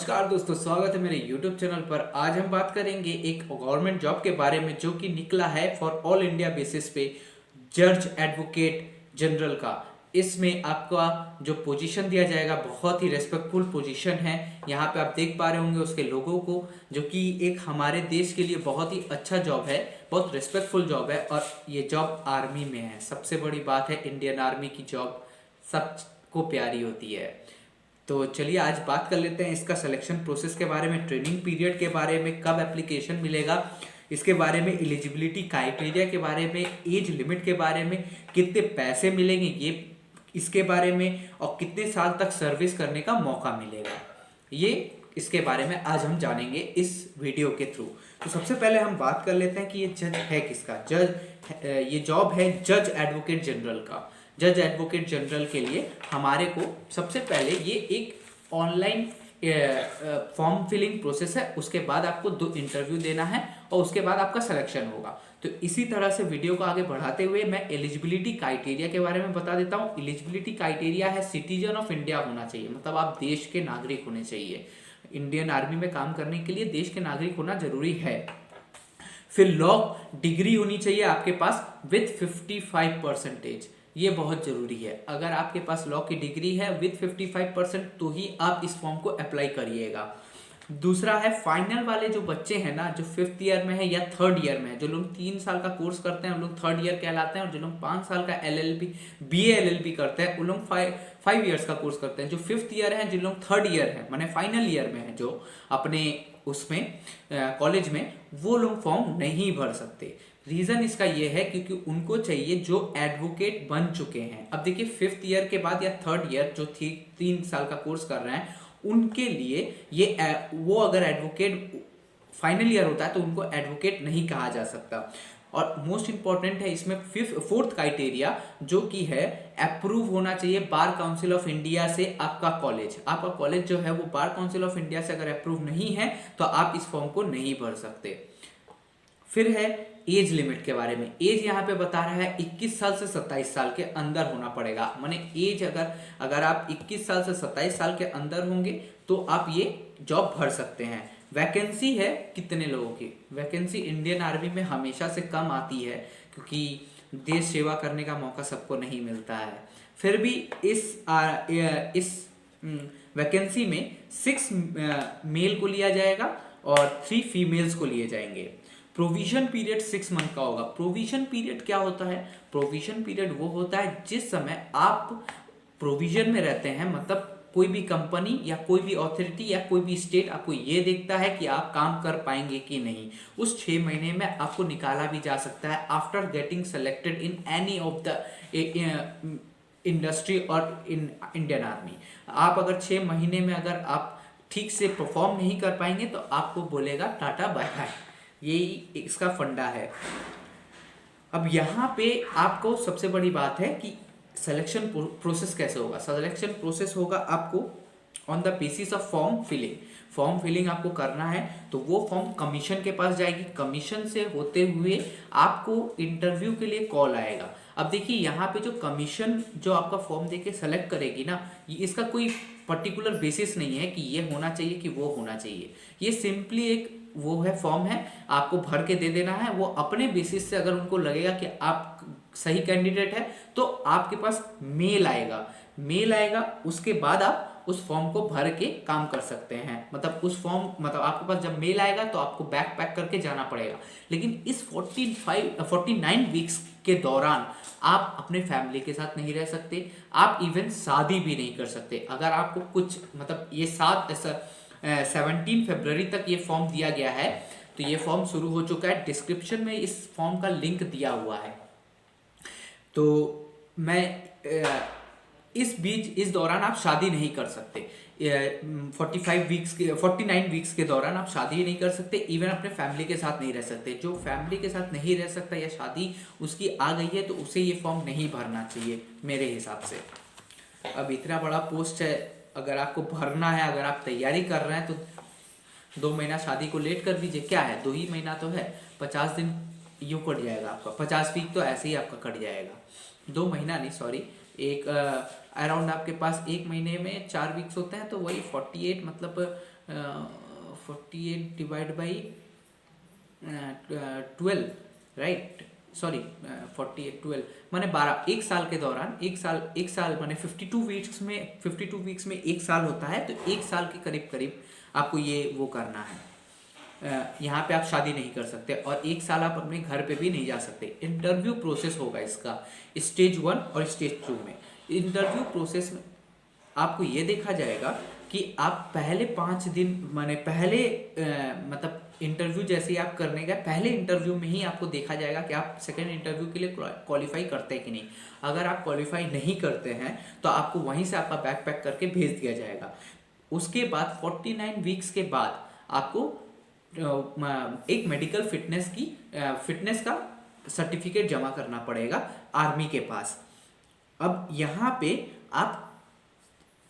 नमस्कार दोस्तों, स्वागत है मेरे YouTube चैनल पर। आज हम बात करेंगे एक गवर्नमेंट जॉब के बारे में जो कि निकला है फॉर ऑल इंडिया बेसिस पे, जज एडवोकेट जनरल का। इसमें आपका जो पोजीशन दिया जाएगा बहुत ही रेस्पेक्टफुल पोजीशन है। यहाँ पे आप देख पा रहे होंगे उसके लोगों को, जो कि एक हमारे देश के लिए बहुत ही अच्छा जॉब है, बहुत रेस्पेक्टफुल जॉब है। और ये जॉब आर्मी में है। सबसे बड़ी बात है, इंडियन आर्मी की जॉब सबको प्यारी होती है। तो चलिए आज बात कर लेते हैं इसका सिलेक्शन प्रोसेस के बारे में, ट्रेनिंग पीरियड के बारे में, कब एप्लीकेशन मिलेगा इसके बारे में, एलिजिबिलिटी क्राइटेरिया के बारे में, एज लिमिट के बारे में, कितने पैसे मिलेंगे ये इसके बारे में, और कितने साल तक सर्विस करने का मौका मिलेगा, ये इसके बारे में आज हम जानेंगे इस वीडियो के थ्रू। तो सबसे पहले हम बात कर लेते हैं कि ये जज है किसका। ये जॉब है जज एडवोकेट जनरल का। जज एडवोकेट जनरल के लिए हमारे को सबसे पहले ये एक ऑनलाइन फॉर्म फिलिंग प्रोसेस है। उसके बाद आपको 2 इंटरव्यू देना है और उसके बाद आपका सिलेक्शन होगा। तो इसी तरह से वीडियो को आगे बढ़ाते हुए मैं एलिजिबिलिटी क्राइटेरिया के बारे में बता देता हूँ। एलिजिबिलिटी क्राइटेरिया है सिटीजन ऑफ इंडिया होना चाहिए, मतलब आप देश के नागरिक होने चाहिए। इंडियन आर्मी में काम करने के लिए देश के नागरिक होना जरूरी है। फिर लॉ डिग्री होनी चाहिए आपके पास विथ 55%, ये बहुत जरूरी है। अगर आपके पास लॉ की डिग्री है विथ 55% तो ही आप इस फॉर्म को अप्लाई करिएगा। दूसरा है फाइनल वाले जो बच्चे हैं ना, जो 5th ईयर में है या 3rd ईयर में है, जो लोग 3 साल का कोर्स करते हैं उन लोग 3rd ईयर कहलाते हैं, और जो लोग 5 साल का LLB BA LLB करते हैं उन लोग 5 ईयर्स का कोर्स करते हैं। जो 5th ईयर है, जिन लोग 3rd ईयर है माने फाइनल ईयर में है, जो अपने उसमें कॉलेज में, वो लोग फॉर्म नहीं भर सकते। रीजन इसका ये है क्योंकि उनको चाहिए जो एडवोकेट बन चुके हैं। अब देखिए 5th ईयर के बाद या 3rd ईयर जो 3 साल का कोर्स कर रहे हैं उनके लिए ये वो अगर एडवोकेट फाइनल ईयर होता है तो उनको एडवोकेट नहीं कहा जा सकता। और मोस्ट इंपॉर्टेंट है इसमें 4th क्राइटेरिया जो कि है अप्रूव होना चाहिए बार काउंसिल ऑफ इंडिया से आपका कॉलेज। आपका कॉलेज जो है वो बार काउंसिल ऑफ इंडिया से अगर अप्रूव नहीं है तो आप इस फॉर्म को नहीं भर सकते। फिर है एज लिमिट के बारे में। एज यहाँ पे बता रहा है 21 साल से 27 साल के अंदर होना पड़ेगा। माने एज अगर आप 21 साल से 27 साल के अंदर होंगे तो आप ये जॉब भर सकते हैं। वैकेंसी है कितने लोगों की? वैकेंसी इंडियन आर्मी में हमेशा से कम आती है क्योंकि देश सेवा करने का मौका सबको नहीं मिलता है। फिर भी इस वैकेंसी में 6 मेल को लिया जाएगा और 3 फीमेल्स को लिए जाएंगे। प्रोविजन पीरियड 6 मंथ का होगा। प्रोविजन पीरियड क्या होता है? प्रोविजन पीरियड वो होता है जिस समय आप प्रोविजन में रहते हैं, मतलब कोई भी कंपनी या कोई भी अथॉरिटी या कोई भी स्टेट आपको ये देखता है कि आप काम कर पाएंगे कि नहीं। उस 6 महीने में आपको निकाला भी जा सकता है after getting selected in any of the industry और इन इंडियन आर्मी। आप अगर 6 महीने में अगर आप ठीक से परफॉर्म नहीं कर पाएंगे तो आपको बोलेगा टाटा बाय बाय। यही इसका फंडा है। अब यहाँ पे आपको सबसे बड़ी बात है कि सिलेक्शन प्रोसेस कैसे होगा। सिलेक्शन प्रोसेस होगा आपको on the basis of form filling. Form filling आपको करना है तो वो फॉर्म कमीशन के पास जाएगी। कमीशन से होते हुए आपको इंटरव्यू के लिए कॉल आएगा। अब देखिए यहाँ पे जो कमीशन जो आपका फॉर्म देके सेलेक्ट करेगी ना, इसका कोई पर्टिकुलर बेसिस नहीं है कि ये होना चाहिए कि वो होना चाहिए। ये सिंपली एक वो है फॉर्म है, आपको भर के दे देना है। वो अपने बेसिस से अगर उनको लगेगा कि आप सही कैंडिडेट है तो आपके पास मेल आएगा। उसके बाद आप उस फॉर्म को भर के काम कर सकते हैं। मतलब आपके पास जब मेल आएगा तो आपको बैग पैक करके जाना पड़ेगा। लेकिन इस 49 वीक्स के दौरान आप अपने फैमिली के साथ नहीं रह सकते। आप इवन शादी भी नहीं कर सकते। अगर आपको कुछ मतलब ये 17 फरवरी तक ये फॉर्म दिया गया है, तो ये फॉर्म शुरू हो चुका है। डिस्क्रिप्शन में इस फॉर्म का लिंक दिया हुआ है। तो मैं इस दौरान आप शादी नहीं कर सकते। 49 वीक्स के दौरान आप शादी नहीं कर सकते। इवन अपने फैमिली के साथ नहीं रह सकते। जो फैमिली के साथ नहीं रह सकता या शादी उसकी आ गई है तो उसे ये फॉर्म नहीं भरना चाहिए मेरे हिसाब से। अब इतना बड़ा पोस्ट है, अगर आपको भरना है, अगर आप तैयारी कर रहे हैं तो 2 महीना शादी को लेट कर दीजिए। क्या है, 2 ही महीना तो है, 50 दिन यूँ कट जाएगा आपका। 50 वीक तो ऐसे ही आपका कट जाएगा। 2 महीना नहीं, सॉरी, एक अराउंड आपके पास एक महीने में 4 वीक्स होते हैं, तो वही 48 मतलब 48 डिवाइड बाई 12, राइट, सॉरी 48 12 माने 12, एक साल के दौरान, एक साल माने 52 वीक्स में एक साल होता है, तो एक साल के करीब करीब आपको ये वो करना है। यहाँ पे आप शादी नहीं कर सकते और एक साल आप अपने घर पे भी नहीं जा सकते। इंटरव्यू प्रोसेस होगा इसका स्टेज 1 और स्टेज 2 में। इंटरव्यू प्रोसेस में आपको ये देखा जाएगा कि आप पहले 5 दिन माने पहले मतलब इंटरव्यू जैसे ही आप करने गए, पहले इंटरव्यू में ही आपको देखा जाएगा कि आप सेकेंड इंटरव्यू के लिए क्वालिफाई करते हैं कि नहीं। अगर आप क्वालिफाई नहीं करते हैं तो आपको वहीं से आपका बैग पैक करके भेज दिया जाएगा। उसके बाद 49 वीक्स के बाद आपको एक मेडिकल फिटनेस का सर्टिफिकेट जमा करना पड़ेगा आर्मी के पास। अब यहाँ पे आप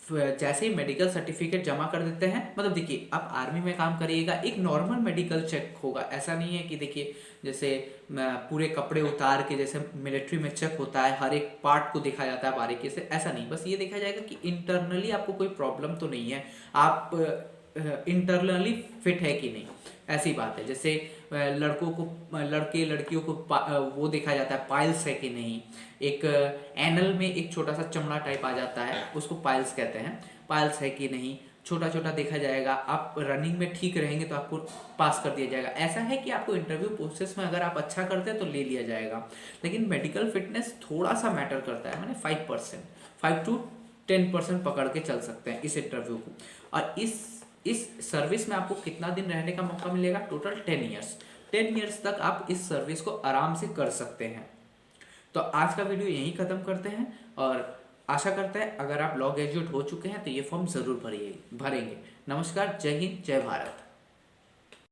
जैसे ही मेडिकल सर्टिफिकेट जमा कर देते हैं, मतलब देखिए आप आर्मी में काम करिएगा, एक नॉर्मल मेडिकल चेक होगा। ऐसा नहीं है कि देखिए जैसे पूरे कपड़े उतार के जैसे मिलिट्री में चेक होता है, हर एक पार्ट को देखा जाता है बारीकी से, ऐसा नहीं। बस ये देखा जाएगा कि इंटरनली आपको कोई प्रॉब्लम तो नहीं है, आप इंटरनली फिट है कि नहीं, ऐसी बात है। जैसे लड़के लड़कियों को वो देखा जाता है पाइल्स है कि नहीं, एक एनल में एक छोटा सा चमड़ा टाइप आ जाता है, उसको पाइल्स कहते हैं, पाइल्स है कि नहीं, छोटा छोटा देखा जाएगा। आप रनिंग में ठीक रहेंगे तो आपको पास कर दिया जाएगा। ऐसा है कि आपको इंटरव्यू प्रोसेस में अगर आप अच्छा करते हैं तो ले लिया जाएगा, लेकिन मेडिकल फिटनेस थोड़ा सा मैटर करता है, मैंने 5 to 10% पकड़ के चल सकते हैं इस इंटरव्यू को। और इस सर्विस में आपको कितना दिन रहने का मौका मिलेगा? टोटल 10 ईयर्स तक आप इस सर्विस को आराम से कर सकते हैं। तो आज का वीडियो यहीं ख़त्म करते हैं और आशा करते हैं अगर आप लॉ ग्रेजुएट हो चुके हैं तो ये फॉर्म ज़रूर भरेंगे। नमस्कार, जय हिंद, जय भारत।